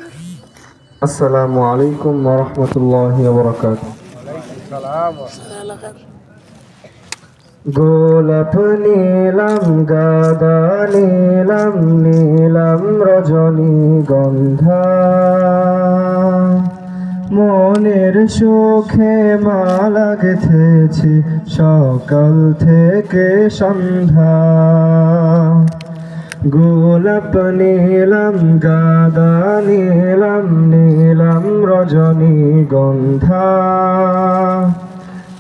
আসসালামু আলাইকুম ওয়া রাহমাতুল্লাহি ওয়া বারাকাতুহু। গোলাপ নীলাম গাঁদা নীলাম নীলাম রজনীগন্ধা, মনের সুখে মালা গেঁথেছি সকাল থেকে সন্ধ্যা। গোলাপ নীলাম গাঁদা নীলাম নীলাম রজনীগন্ধা,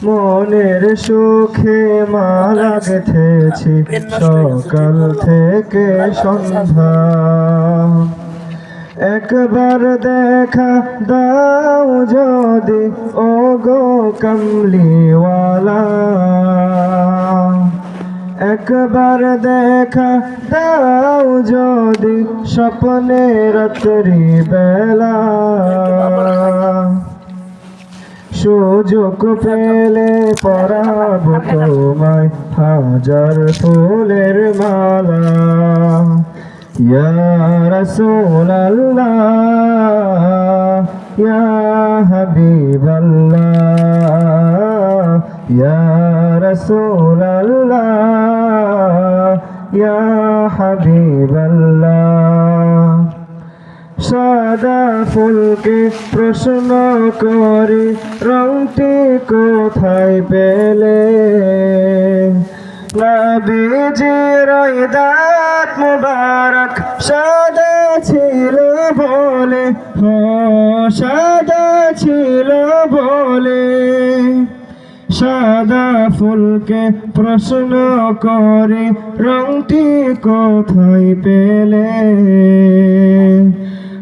মনের সুখে মালা গেঁথেছি সকাল থেকে সন্ধ্যা। একবার দেখা দাও যদি ও গো কামলিওয়ালা, একবার দেখা দাও যদি স্বপ্নে রাত্রি বেলা। সুযোগ পেলে পরাব তোমায় হাজার ফুলের মালা। ইয়া রাসূলাল্লাহ ইয়া হাবিবাল্লাহ, ইয়া রাসূলাল্লাহ ইয়া হাবিবাল্লাহ। সাদা ফুলকে প্রশ্ন করি রংটি কোথায় পেলে, নবীজির দাঁত মুবারক সাদা ছিল বলে, হো সাদা ছিল বলে। সাদা ফুলকে প্রশ্ন করে রংটি কোথায় পেলে,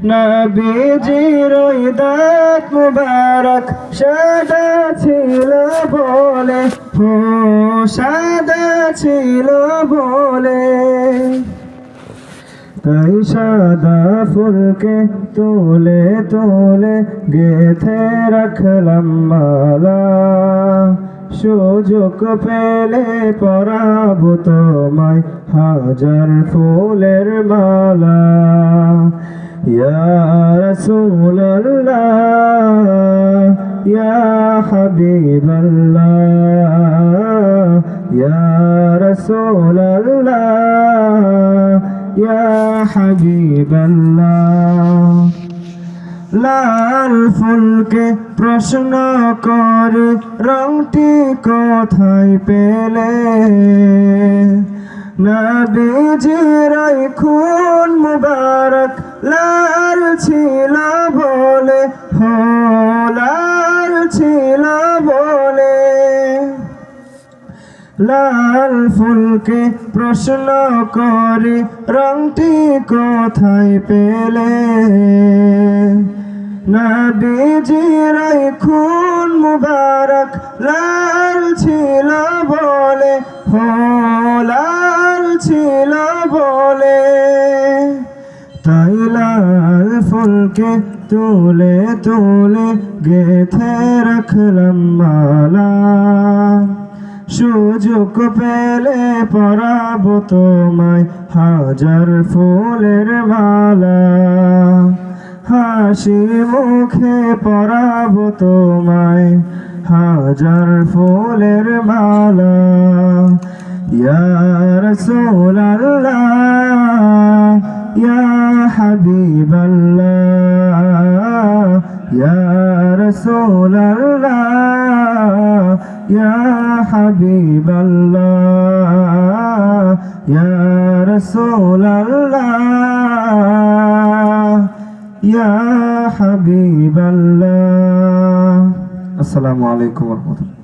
নবীজির দাঁত মুবারক সাদা ছিল বলে, হো সাদা ছিল বলে। তাই সাদা ফুলকে তুলে তুলে গেঁথে রাখলাম মালা। সুযোগ পেলে পরাব তোমায় হাজার ফুলের মালা। ইয়া রাসূলাল্লাহ ইয়া হাবিবাল্লাহ, ইয়া রাসূলাল্লাহ ইয়া হাবিবাল্লাহ। লাল ফুলকে প্রশ্ন করে রংটি কোথায় পেলে, নবীজির খুন মুবারক লাল ছিল বলে, হো লাল ছিল বলে। লাল ফুলকে প্রশ্ন করে রংটি কোথায় পেলে, নবীজির খুন মুবারক লাল ছিল বলে, হো লাল ছিল বলে। তাই লাল ফুলকে তুলে তুলে গেঁথে রাখলাম মালা। সুযোগ পেলে পরাব তোমায় হাজার ফুলের মালা। হাসি মুখে পরাব তোমায় হাজার ফুলের মালা। ইয়া রাসূলাল্লাহ ইয়া হাবিবাল্লাহ, ইয়া রাসূলাল্লাহ ইয়া হাবিবাল্লাহ, ইয়া রাসূলাল্লাহ ইয়া হাবিবাল্লাহ। আসসালামু আলাইকুম ওয়া রাহমাতুল্লাহ।